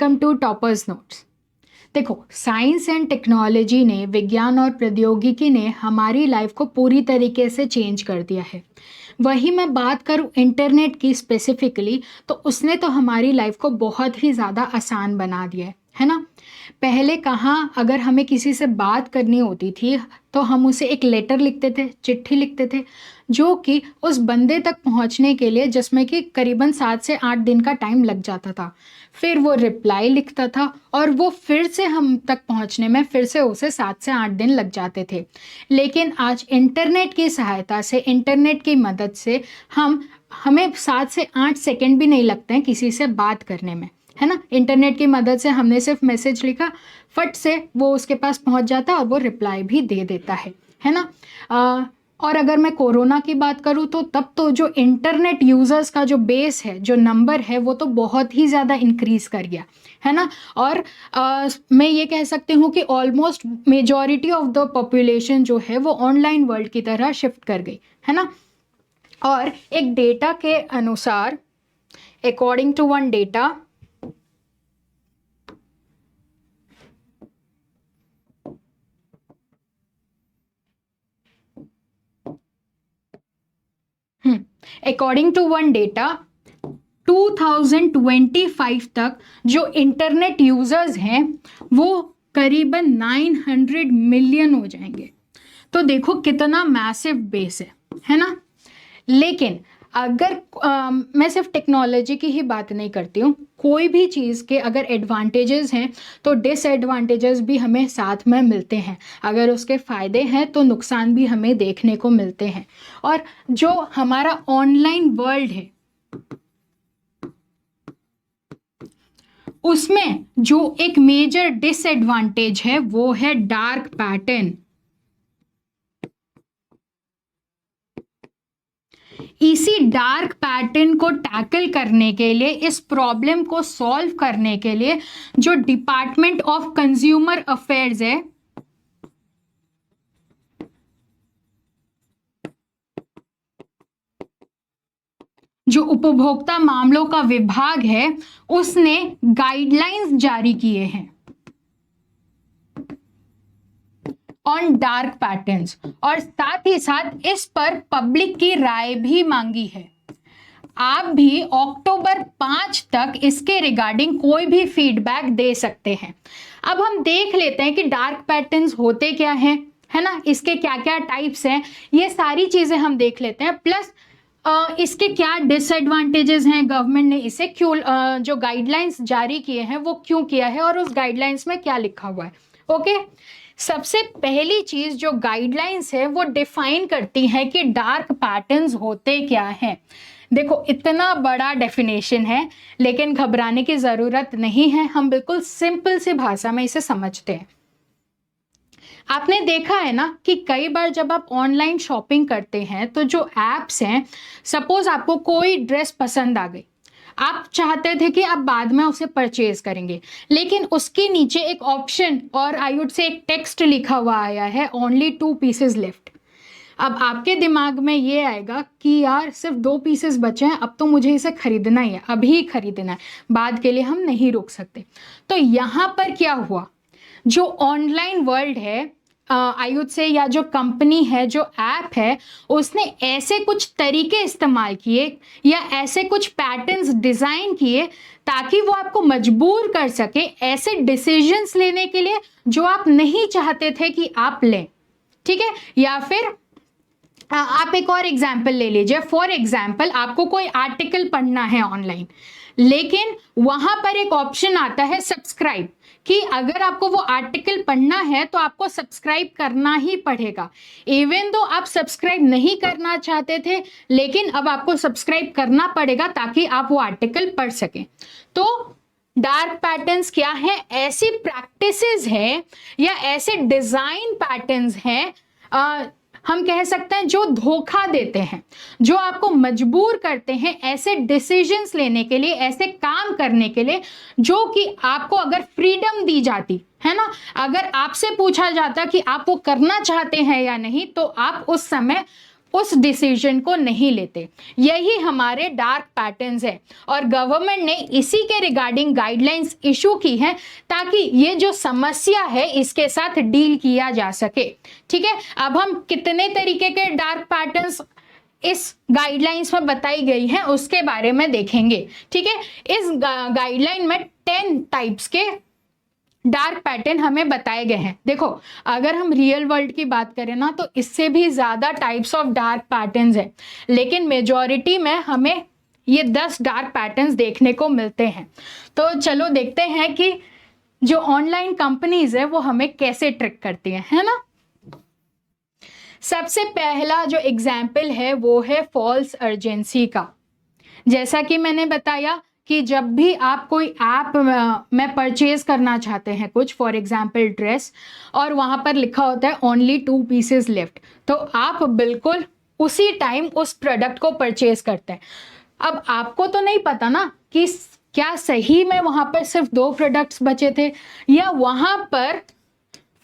Welcome to toppers notes. देखो, science and technology ने, विज्ञान और प्रौद्योगिकी ने हमारी लाइफ को पूरी तरीके से चेंज कर दिया है। वही मैं बात करूं इंटरनेट की स्पेसिफिकली, तो उसने तो हमारी लाइफ को बहुत ही ज़्यादा आसान बना दिया है ना। पहले कहाँ, अगर हमें किसी से बात करनी होती थी तो हम उसे एक लेटर लिखते थे, चिट्ठी लिखते थे, जो कि उस बंदे तक पहुंचने के लिए जिसमें कि करीबन 7 से 8 दिन का टाइम लग जाता था। फिर वो रिप्लाई लिखता था और वो फिर से हम तक पहुंचने में फिर से उसे 7 से 8 दिन लग जाते थे। लेकिन आज इंटरनेट की सहायता से, इंटरनेट की मदद से हमें 7 से 8 सेकंड भी नहीं लगते हैं किसी से बात करने में, है ना। इंटरनेट की मदद से हमने सिर्फ मैसेज लिखा, फट से वो उसके पास पहुंच जाता है और वो रिप्लाई भी दे देता है ना। और अगर मैं कोरोना की बात करूं तो तब तो जो इंटरनेट यूज़र्स का जो बेस है, जो नंबर है, वो तो बहुत ही ज़्यादा इंक्रीज़ कर गया, है ना। और मैं ये कह सकती हूँ कि almost majority of the population जो है वो ऑनलाइन वर्ल्ड की तरह शिफ्ट कर गई, है ना। और एक डेटा के अनुसार, according to one data, according to one data 2025 तक जो इंटरनेट यूजर्स हैं वो करीबन 900 मिलियन हो जाएंगे। तो देखो कितना मैसिव बेस है ना। लेकिन अगर मैं सिर्फ टेक्नोलॉजी की ही बात नहीं करती हूँ, कोई भी चीज़ के अगर एडवांटेजेस हैं तो डिसएडवांटेजेस भी हमें साथ में मिलते हैं। अगर उसके फ़ायदे हैं तो नुकसान भी हमें देखने को मिलते हैं। और जो हमारा ऑनलाइन वर्ल्ड है उसमें जो एक मेजर डिसएडवांटेज है वो है डार्क पैटर्न। इसी डार्क पैटर्न को टैकल करने के लिए, इस प्रॉब्लम को सॉल्व करने के लिए जो डिपार्टमेंट ऑफ कंज्यूमर अफेयर्स है, जो उपभोक्ता मामलों का विभाग है, उसने गाइडलाइंस जारी किए हैं ऑन डार्क पैटर्न्स। और साथ ही साथ इस पर पब्लिक की राय भी मांगी है। आप भी अक्टूबर 5 तक इसके रिगार्डिंग कोई भी फीडबैक दे सकते हैं। अब हम देख लेते हैं कि डार्क पैटर्न्स होते क्या हैं, है ना, इसके क्या क्या टाइप्स हैं, ये सारी चीजें हम देख लेते हैं। प्लस इसके क्या डिसएडवांटेजेस हैं, गवर्नमेंट ने इसे क्यों जो गाइडलाइंस जारी किए हैं वो क्यों किया है, और उस गाइडलाइंस में क्या लिखा हुआ है। ओके, सबसे पहली चीज जो गाइडलाइंस है वो डिफाइन करती है कि डार्क पैटर्न्स होते क्या हैं। देखो, इतना बड़ा डेफिनेशन है, लेकिन घबराने की जरूरत नहीं है, हम बिल्कुल सिंपल सी भाषा में इसे समझते हैं। आपने देखा है ना कि कई बार जब आप ऑनलाइन शॉपिंग करते हैं तो जो एप्स हैं, सपोज आपको कोई ड्रेस पसंद आ गई, आप चाहते थे कि आप बाद में उसे परचेज करेंगे, लेकिन उसके नीचे एक ऑप्शन और आई वुड से एक टेक्स्ट लिखा हुआ आया है, ओनली 2 पीसेज लेफ्ट। अब आपके दिमाग में ये आएगा कि यार सिर्फ 2 पीसेस बचे हैं, अब तो मुझे इसे खरीदना ही है, अभी खरीदना है, बाद के लिए हम नहीं रुक सकते। तो यहाँ पर क्या हुआ, जो ऑनलाइन वर्ल्ड है, आई वुड से, या जो कंपनी है, जो ऐप है, उसने ऐसे कुछ तरीके इस्तेमाल किए या ऐसे कुछ पैटर्न्स डिजाइन किए ताकि वो आपको मजबूर कर सके ऐसे डिसीजंस लेने के लिए जो आप नहीं चाहते थे कि आप लें, ठीक है। या फिर आप एक और एग्जाम्पल ले लीजिए। फॉर एग्जाम्पल, आपको कोई आर्टिकल पढ़ना है ऑनलाइन, लेकिन वहां पर एक ऑप्शन आता है सब्सक्राइब, कि अगर आपको वो आर्टिकल पढ़ना है तो आपको सब्सक्राइब करना ही पड़ेगा। इवन दो आप सब्सक्राइब नहीं करना चाहते थे, लेकिन अब आपको सब्सक्राइब करना पड़ेगा ताकि आप वो आर्टिकल पढ़ सकें। तो डार्क पैटर्न्स क्या है, ऐसी प्रैक्टिसेस है या ऐसे डिजाइन पैटर्न्स हैं, हम कह सकते हैं जो धोखा देते हैं, जो आपको मजबूर करते हैं ऐसे डिसीजंस लेने के लिए, ऐसे काम करने के लिए, जो कि आपको अगर फ्रीडम दी जाती है ना, अगर आपसे पूछा जाता कि आप वो करना चाहते हैं या नहीं, तो आप उस समय उस डिसीजन को नहीं लेते। यही हमारे डार्क पैटर्न्स है और गवर्नमेंट ने इसी के रिगार्डिंग गाइडलाइंस इशू की है ताकि ये जो समस्या है इसके साथ डील किया जा सके। ठीक है, अब हम कितने तरीके के डार्क पैटर्न्स इस गाइडलाइंस में बताई गई हैं उसके बारे में देखेंगे। ठीक है, इस गाइडलाइन में 10 टाइप्स के डार्क पैटर्न हमें बताए गए हैं। देखो, अगर हम रियल वर्ल्ड की बात करें ना तो इससे भी ज्यादा टाइप्स ऑफ डार्क पैटर्न्स है, लेकिन मेजॉरिटी में हमें ये 10 डार्क पैटर्न्स देखने को मिलते हैं। तो चलो देखते हैं कि जो ऑनलाइन कंपनीज है वो हमें कैसे ट्रिक करती है ना। सबसे पहला जो एग्जाम्पल है वो है फॉल्स अर्जेंसी का। जैसा कि मैंने बताया कि जब भी आप कोई ऐप में परचेज करना चाहते हैं कुछ, फॉर एग्जाम्पल ड्रेस, और वहां पर लिखा होता है ओनली 2 पीसेस लेफ्ट, तो आप बिल्कुल उसी टाइम उस प्रोडक्ट को परचेज करते हैं। अब आपको तो नहीं पता ना कि क्या सही में वहां पर सिर्फ 2 प्रोडक्ट्स बचे थे या वहां पर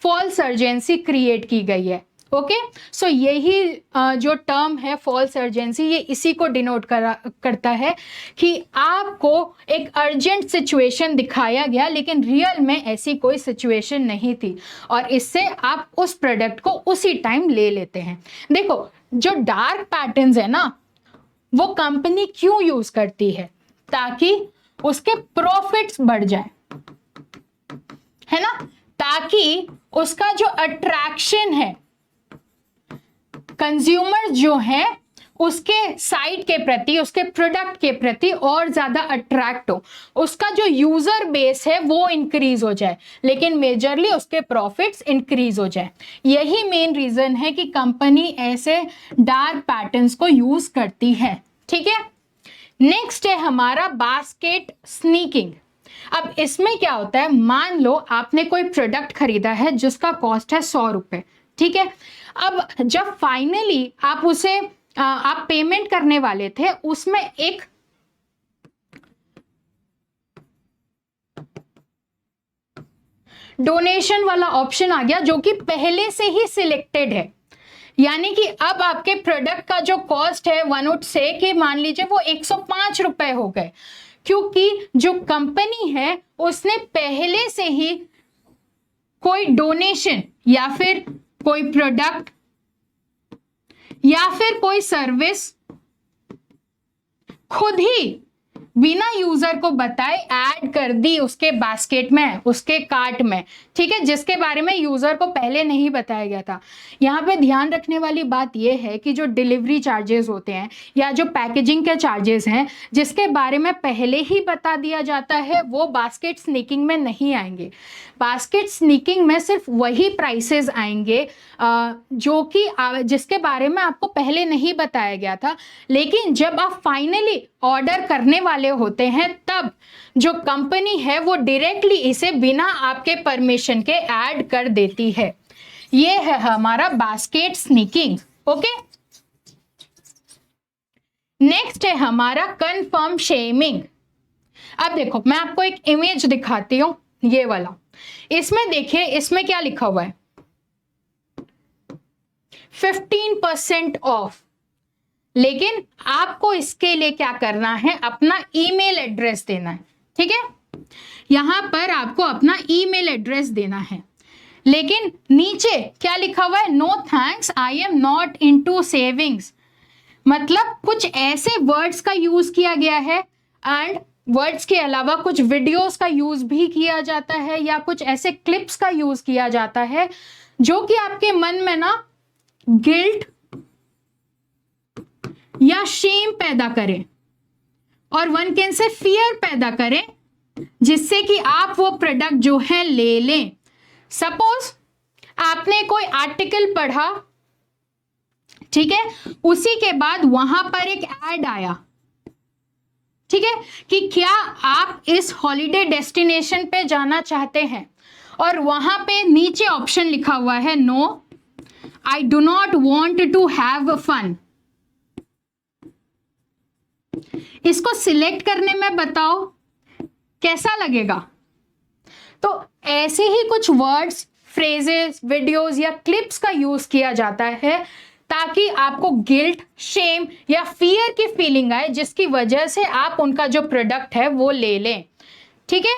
फॉल्स अर्जेंसी क्रिएट की गई है। ओके, सो यही जो टर्म है फॉल्स अर्जेंसी, ये इसी को डिनोट करता है कि आपको एक अर्जेंट सिचुएशन दिखाया गया लेकिन रियल में ऐसी कोई सिचुएशन नहीं थी और इससे आप उस प्रोडक्ट को उसी टाइम ले लेते हैं। देखो, जो डार्क पैटर्न्स है ना वो कंपनी क्यों यूज करती है, ताकि उसके प्रॉफिट्स बढ़ जाए, है ना, ताकि उसका जो अट्रैक्शन है कंज्यूमर जो है उसके साइट के प्रति, उसके प्रोडक्ट के प्रति और ज्यादा अट्रैक्ट हो, उसका जो यूजर बेस है वो इंक्रीज हो जाए, लेकिन मेजरली उसके प्रॉफिट्स इंक्रीज हो जाए। यही मेन रीजन है कि कंपनी ऐसे डार्क पैटर्न्स को यूज करती है। ठीक है, नेक्स्ट है हमारा बास्केट स्नीकिंग। अब इसमें क्या होता है, मान लो आपने कोई प्रोडक्ट खरीदा है जिसका कॉस्ट है 100 रुपए। ठीक है, अब जब फाइनली आप उसे आप पेमेंट करने वाले थे, उसमें एक डोनेशन वाला ऑप्शन आ गया जो कि पहले से ही सिलेक्टेड है। यानी कि अब आपके प्रोडक्ट का जो कॉस्ट है, वन वुड से कि मान लीजिए वो 105 रुपए हो गए, क्योंकि जो कंपनी है उसने पहले से ही कोई डोनेशन या फिर कोई प्रोडक्ट या फिर कोई सर्विस खुद ही बिना यूजर को बताए ऐड कर दी उसके बास्केट में, उसके कार्ट में। ठीक है, जिसके बारे में यूजर को पहले नहीं बताया गया था। यहाँ पे ध्यान रखने वाली बात यह है कि जो डिलीवरी चार्जेस होते हैं या जो पैकेजिंग के चार्जेस हैं जिसके बारे में पहले ही बता दिया जाता है, वो बास्केट स्नीकिंग में नहीं आएंगे। बास्केट स्नीकिंग में सिर्फ वही प्राइसेस आएंगे जो कि जिसके बारे में आपको पहले नहीं बताया गया था, लेकिन जब आप फाइनली ऑर्डर करने वाले होते हैं तब जो कंपनी है वो डायरेक्टली इसे बिना आपके परमिशन के ऐड कर देती है। ये है हमारा बास्केट स्नीकिंग। ओके, नेक्स्ट है हमारा कंफर्म शेमिंग। अब देखो, मैं आपको एक इमेज दिखाती हूं, ये वाला। इसमें देखिए, इसमें क्या लिखा हुआ है, 15% ऑफ। लेकिन आपको इसके लिए क्या करना है, अपना ईमेल एड्रेस देना है। ठीक है, यहां पर आपको अपना ईमेल एड्रेस देना है, लेकिन नीचे क्या लिखा हुआ है, no thanks, I am not into savings. मतलब कुछ ऐसे वर्ड्स का यूज किया गया है एंड वर्ड्स के अलावा कुछ वीडियोस का यूज भी किया जाता है या कुछ ऐसे क्लिप्स का यूज किया जाता है जो कि आपके मन में ना गिल्ट या शेम पैदा करें और वन कैन से फियर पैदा करें, जिससे कि आप वो प्रोडक्ट जो है ले लें। सपोज आपने कोई आर्टिकल पढ़ा, ठीक है, उसी के बाद वहां पर एक ऐड आया, ठीक है, कि क्या आप इस हॉलिडे डेस्टिनेशन पे जाना चाहते हैं, और वहां पे नीचे ऑप्शन लिखा हुआ है, no I do not want to have fun. इसको सिलेक्ट करने में बताओ कैसा लगेगा। तो ऐसे ही कुछ वर्ड्स, फ्रेजेस, वीडियोस या क्लिप्स का यूज किया जाता है ताकि आपको गिल्ट, शेम या फियर की फीलिंग आए, जिसकी वजह से आप उनका जो प्रोडक्ट है वो ले लें। ठीक है,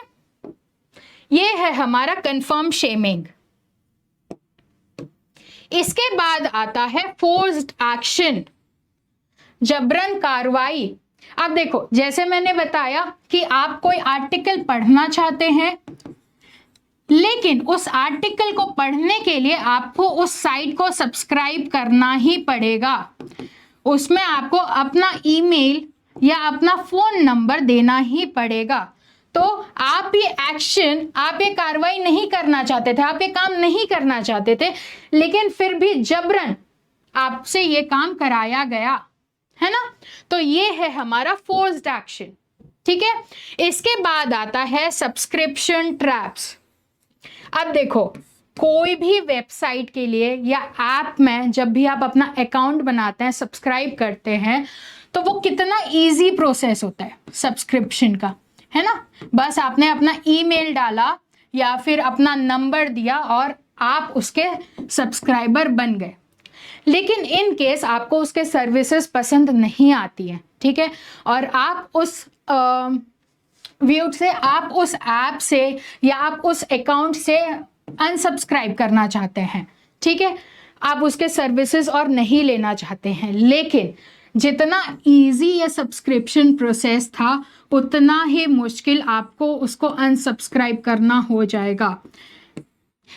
ये है हमारा कंफर्म शेमिंग। इसके बाद आता है फोर्स्ड एक्शन, जबरन कार्रवाई। अब देखो, जैसे मैंने बताया कि आप कोई आर्टिकल पढ़ना चाहते हैं, लेकिन उस आर्टिकल को पढ़ने के लिए आपको उस साइट को सब्सक्राइब करना ही पड़ेगा। उसमें आपको अपना ईमेल या अपना फोन नंबर देना ही पड़ेगा। तो आप ये एक्शन, आप ये कार्रवाई नहीं करना चाहते थे, आप ये काम नहीं करना चाहते थे, लेकिन फिर भी जबरन आपसे ये काम कराया गया, है ना। तो ये है हमारा फोर्स्ड एक्शन। ठीक है, इसके बाद आता है सब्सक्रिप्शन ट्रैप्स। अब देखो, कोई भी वेबसाइट के लिए या ऐप में जब भी आप अपना अकाउंट बनाते हैं, सब्सक्राइब करते हैं, तो वो कितना इजी प्रोसेस होता है सब्सक्रिप्शन का, है ना। बस आपने अपना ईमेल डाला या फिर अपना नंबर दिया और आप उसके सब्सक्राइबर बन गए। लेकिन इन केस आपको उसके सर्विसेज पसंद नहीं आती है, ठीक है, और आप उस व्यू से, आप उस ऐप से या आप उस अकाउंट से अनसब्सक्राइब करना चाहते हैं, ठीक है, आप उसके सर्विसेज और नहीं लेना चाहते हैं, लेकिन जितना इजी ये सब्सक्रिप्शन प्रोसेस था, उतना ही मुश्किल आपको उसको अनसब्सक्राइब करना हो जाएगा।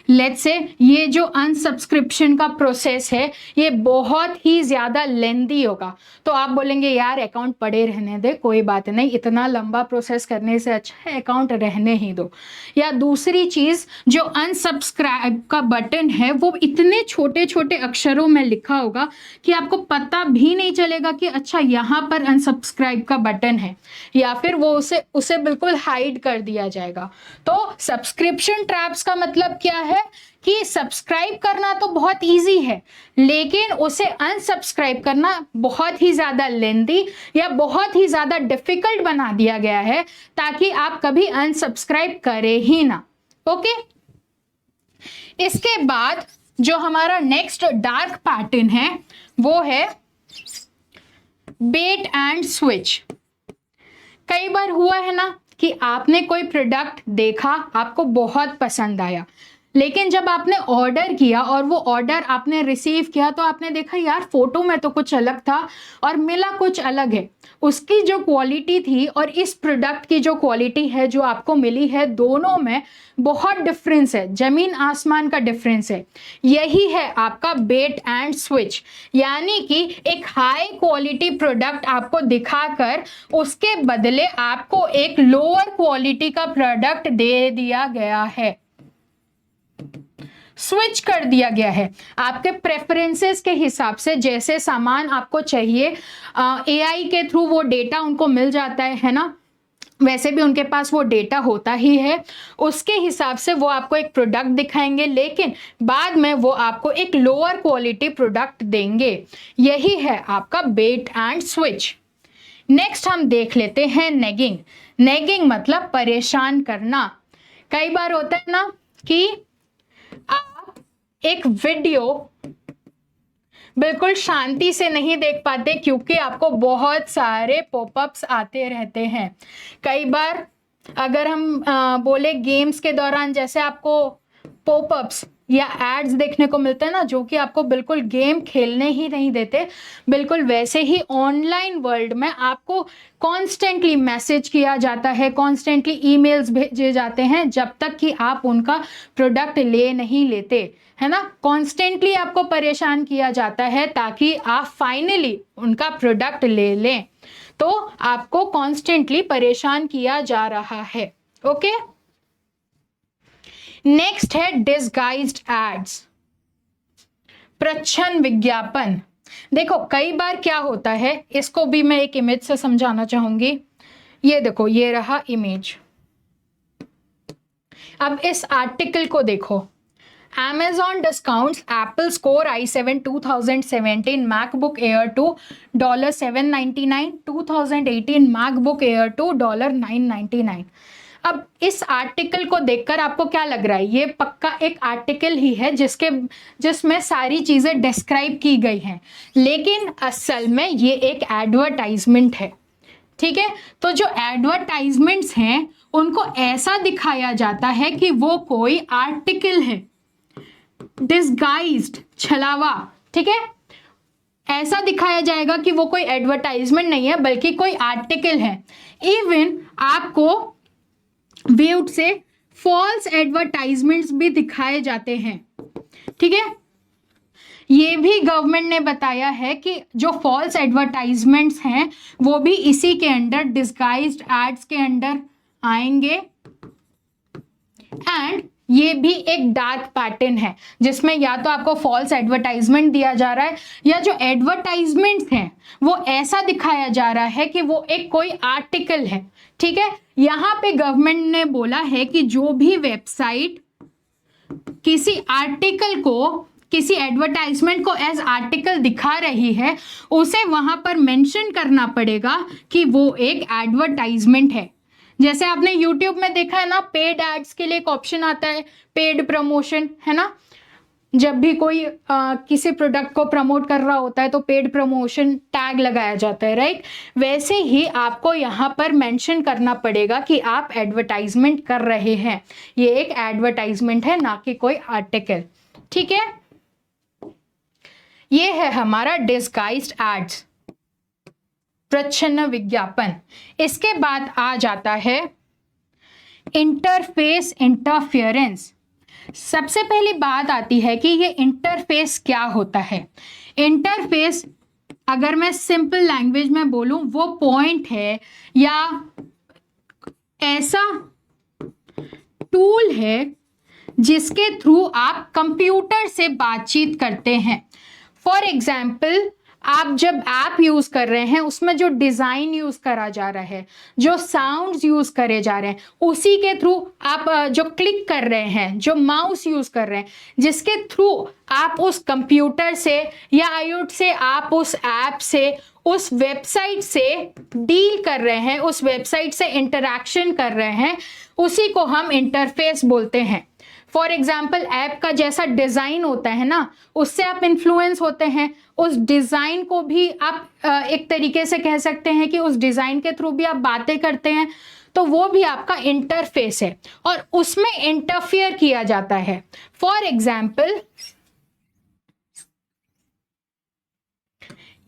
लेट्स से ये जो अनसब्सक्रिप्शन का प्रोसेस है, ये बहुत ही ज़्यादा लेंदी होगा। तो आप बोलेंगे यार अकाउंट पड़े रहने दे, कोई बात नहीं, इतना लंबा प्रोसेस करने से अच्छा है अकाउंट रहने ही दो। या दूसरी चीज़, जो अनसब्सक्राइब का बटन है वो इतने छोटे छोटे अक्षरों में लिखा होगा कि आपको पता भी नहीं चलेगा कि अच्छा यहाँ पर अनसब्सक्राइब का बटन है, या फिर वो उसे बिल्कुल हाइड कर दिया जाएगा। तो सब्सक्रिप्शन ट्रैप्स का मतलब क्या है कि सब्सक्राइब करना तो बहुत इजी है, लेकिन उसे अनसब्सक्राइब करना बहुत ही ज्यादा लेंदी या बहुत ही ज्यादा डिफिकल्ट बना दिया गया है, ताकि आप कभी अनसब्सक्राइब करें ही ना। ओके, इसके बाद जो हमारा नेक्स्ट डार्क पैटर्न है वो है बेट एंड स्विच। कई बार हुआ है ना कि आपने कोई प्रोडक्ट देखा, आपको बहुत पसंद आया, लेकिन जब आपने ऑर्डर किया और वो ऑर्डर आपने रिसीव किया, तो आपने देखा यार फोटो में तो कुछ अलग था और मिला कुछ अलग है। उसकी जो क्वालिटी थी और इस प्रोडक्ट की जो क्वालिटी है जो आपको मिली है, दोनों में बहुत डिफरेंस है, जमीन आसमान का डिफरेंस है। यही है आपका बेट एंड स्विच, यानी कि एक हाई क्वालिटी प्रोडक्ट आपको दिखाकर उसके बदले आपको एक लोअर क्वालिटी का प्रोडक्ट दे दिया गया है, स्विच कर दिया गया है आपके प्रेफरेंसेस के हिसाब से। जैसे सामान आपको चाहिए, एआई के थ्रू वो डेटा उनको मिल जाता है ना, वैसे भी उनके पास वो डेटा होता ही है, उसके हिसाब से वो आपको एक प्रोडक्ट दिखाएंगे, लेकिन बाद में वो आपको एक लोअर क्वालिटी प्रोडक्ट देंगे। यही है आपका बेट एंड स्विच। नेक्स्ट हम देख लेते हैं नेगिंग। नेगिंग मतलब परेशान करना। कई बार होता है ना कि आप एक वीडियो बिल्कुल शांति से नहीं देख पाते, क्योंकि आपको बहुत सारे पॉपअप्स आते रहते हैं। कई बार अगर हम बोले गेम्स के दौरान, जैसे आपको पॉपअप्स या एड्स देखने को मिलते हैं ना, जो कि आपको बिल्कुल गेम खेलने ही नहीं देते, बिल्कुल वैसे ही ऑनलाइन वर्ल्ड में आपको कॉन्स्टेंटली मैसेज किया जाता है, कॉन्स्टेंटली ईमेल्स भेजे जाते हैं, जब तक कि आप उनका प्रोडक्ट ले नहीं लेते, है ना। कॉन्स्टेंटली आपको परेशान किया जाता है ताकि आप फाइनली उनका प्रोडक्ट ले लें। तो आपको कॉन्स्टेंटली परेशान किया जा रहा है। ओके, नेक्स्ट है डिसगाइज्ड एड्स, प्रच्छन्न विज्ञापन। देखो कई बार क्या होता है, इसको भी मैं एक इमेज से समझाना चाहूंगी। ये देखो, ये रहा इमेज। अब इस आर्टिकल को देखो, Amazon discounts Apple Core i7 2017 MacBook Air to $799, 2018 MacBook Air to $999। अब इस आर्टिकल को देखकर आपको क्या लग रहा है, ये पक्का एक आर्टिकल ही है जिसमें सारी चीजें डिस्क्राइब की गई हैं, लेकिन असल में ये एक एडवर्टाइजमेंट है। ठीक है, तो जो एडवर्टाइजमेंट्स हैं उनको ऐसा दिखाया जाता है कि वो कोई आर्टिकल है, डिस्गाइज्ड, छलावा। ठीक है, ऐसा दिखाया जाएगा कि वो कोई एडवर्टाइजमेंट नहीं है बल्कि कोई आर्टिकल है। इवन आपको व्यूड से फॉल्स एडवर्टाइजमेंट्स भी दिखाए जाते हैं। ठीक है, ये भी गवर्नमेंट ने बताया है कि जो फॉल्स एडवर्टाइजमेंट्स हैं वो भी इसी के अंडर, डिस्गाइज्ड एड्स के अंडर आएंगे। एंड ये भी एक डार्क पैटर्न है जिसमें या तो आपको फॉल्स एडवर्टाइजमेंट दिया जा रहा है या जो एडवर्टाइजमेंट्स हैं वो ऐसा दिखाया जा रहा है कि वो एक कोई आर्टिकल है। ठीक है, यहां पे गवर्नमेंट ने बोला है कि जो भी वेबसाइट किसी आर्टिकल को, किसी एडवर्टाइजमेंट को एज आर्टिकल दिखा रही है उसे वहां पर मेंशन करना पड़ेगा कि वो एक एडवर्टाइजमेंट है। जैसे आपने YouTube में देखा है ना, पेड एड्स के लिए एक ऑप्शन आता है, पेड प्रमोशन, है ना। जब भी कोई किसी प्रोडक्ट को प्रमोट कर रहा होता है तो पेड प्रमोशन टैग लगाया जाता है, राइट। वैसे ही आपको यहाँ पर मेंशन करना पड़ेगा कि आप एडवर्टाइजमेंट कर रहे हैं, ये एक एडवर्टाइजमेंट है ना कि कोई आर्टिकल। ठीक है, ये है हमारा डिस्गाइज्ड एड्स, प्रच्छन्न विज्ञापन। इसके बाद आ जाता है इंटरफेस इंटरफेरेंस। सबसे पहली बात आती है कि ये इंटरफेस क्या होता है। इंटरफेस अगर मैं सिंपल लैंग्वेज में बोलूं वो पॉइंट है या ऐसा टूल है जिसके थ्रू आप कंप्यूटर से बातचीत करते हैं। फॉर एग्जाम्पल, आप जब ऐप यूज कर रहे हैं उसमें जो डिजाइन यूज करा जा रहा है, जो साउंड्स यूज करे जा रहे हैं, उसी के थ्रू आप जो क्लिक कर रहे हैं, जो माउस यूज कर रहे हैं, जिसके थ्रू आप उस कंप्यूटर से या आईओटी से, आप उस ऐप से, उस वेबसाइट से डील कर रहे हैं, उस वेबसाइट से इंटरैक्शन कर रहे हैं, उसी को हम इंटरफेस बोलते हैं। फॉर एग्जाम्पल, ऐप का जैसा डिजाइन होता है ना, उससे आप इन्फ्लुएंस होते हैं, उस डिजाइन को भी आप एक तरीके से कह सकते हैं कि उस डिजाइन के थ्रू भी आप बातें करते हैं, तो वो भी आपका इंटरफेस है और उसमें इंटरफियर किया जाता है। फॉर एग्जाम्पल,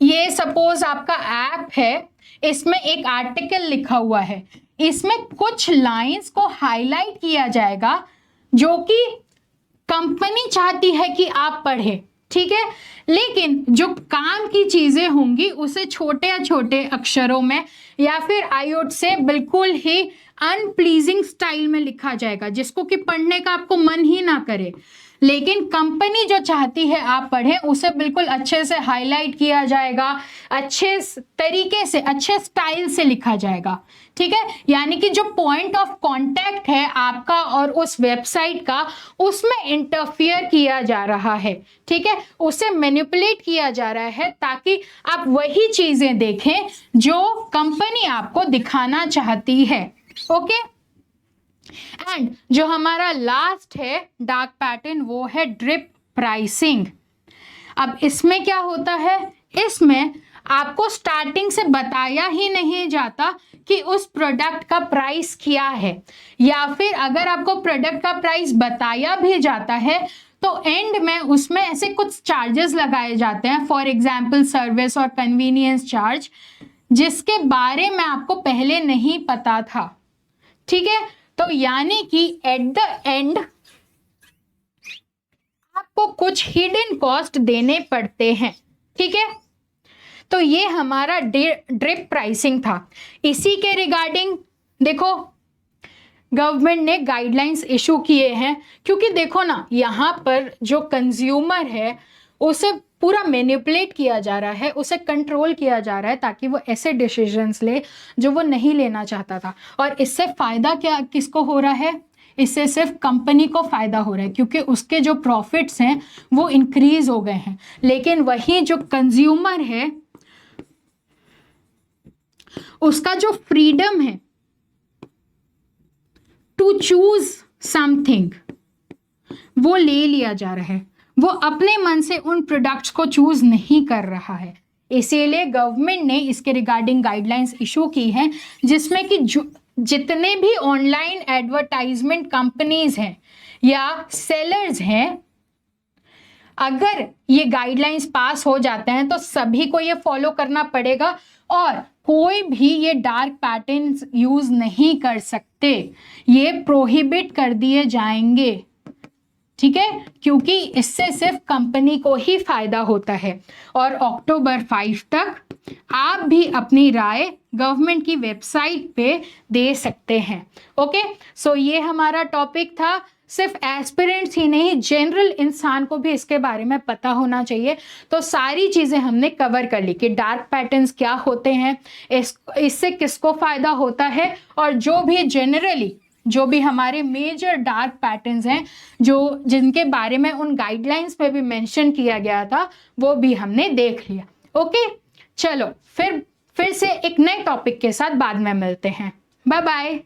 ये सपोज आपका ऐप है, इसमें एक आर्टिकल लिखा हुआ है, इसमें कुछ लाइंस को हाईलाइट किया जाएगा जो कि कंपनी चाहती है कि आप पढ़े। ठीक है, लेकिन जो काम की चीजें होंगी उसे छोटे छोटे अक्षरों में या फिर आईओटी से बिल्कुल ही अनप्लीजिंग स्टाइल में लिखा जाएगा जिसको कि पढ़ने का आपको मन ही ना करे। लेकिन कंपनी जो चाहती है आप पढ़ें उसे बिल्कुल अच्छे से हाईलाइट किया जाएगा, अच्छे तरीके से, अच्छे स्टाइल से लिखा जाएगा। ठीक है, यानी कि जो पॉइंट ऑफ कांटेक्ट है आपका और उस वेबसाइट का, उसमें इंटरफियर किया जा रहा है। ठीक है, उसे मैनिपुलेट किया जा रहा है ताकि आप वही चीजें देखें जो कंपनी आपको दिखाना चाहती है। ओके, एंड जो हमारा लास्ट है डार्क पैटर्न, वो है ड्रिप प्राइसिंग। अब इसमें क्या होता है, इसमें आपको स्टार्टिंग से बताया ही नहीं जाता कि उस प्रोडक्ट का प्राइस क्या है, या फिर अगर आपको प्रोडक्ट का प्राइस बताया भी जाता है तो एंड में उसमें ऐसे कुछ चार्जेस लगाए जाते हैं, फॉर एग्जाम्पल सर्विस और कन्वीनियंस चार्ज, जिसके बारे में आपको पहले नहीं पता था। ठीक है, तो यानी कि एट द एंड आपको कुछ हिडन कॉस्ट देने पड़ते हैं। ठीक है, तो ये हमारा ड्रिप प्राइसिंग था। इसी के रिगार्डिंग देखो गवर्नमेंट ने गाइडलाइंस इशू किए हैं, क्योंकि देखो ना यहाँ पर जो कंज्यूमर है उसे पूरा मैनिपुलेट किया जा रहा है, उसे कंट्रोल किया जा रहा है ताकि वो ऐसे डिसीजंस ले जो वो नहीं लेना चाहता था। और इससे फायदा क्या किसको हो रहा है, इससे सिर्फ कंपनी को फायदा हो रहा है क्योंकि उसके जो प्रॉफिट्स हैं वो इंक्रीज हो गए हैं। लेकिन वही जो कंज्यूमर है उसका जो फ्रीडम है टू चूज समथिंग, वो ले लिया जा रहा है, वो अपने मन से उन प्रोडक्ट्स को चूज नहीं कर रहा है। इसीलिए गवर्नमेंट ने इसके रिगार्डिंग गाइडलाइंस इशू की हैं, जिसमें कि जितने भी ऑनलाइन एडवर्टाइजमेंट कंपनीज हैं या सेलर्स हैं, अगर ये गाइडलाइंस पास हो जाते हैं तो सभी को ये फॉलो करना पड़ेगा और कोई भी ये डार्क पैटर्न्स यूज नहीं कर सकते, ये प्रोहिबिट कर दिए जाएंगे, ठीक है, क्योंकि इससे सिर्फ कंपनी को ही फायदा होता है। और अक्टूबर 5 तक आप भी अपनी राय गवर्नमेंट की वेबसाइट पे दे सकते हैं। ओके, सो ये हमारा टॉपिक था। सिर्फ एस्पिरेंट्स ही नहीं, जनरल इंसान को भी इसके बारे में पता होना चाहिए। तो सारी चीजें हमने कवर कर ली कि डार्क पैटर्न्स क्या होते हैं, इससे किसको फायदा होता है, और जो भी जनरली जो भी हमारे मेजर डार्क पैटर्न्स हैं जो जिनके बारे में उन गाइडलाइंस में भी मेंशन किया गया था, वो भी हमने देख लिया। ओके, चलो फिर से एक नए टॉपिक के साथ बाद में मिलते हैं। Bye bye.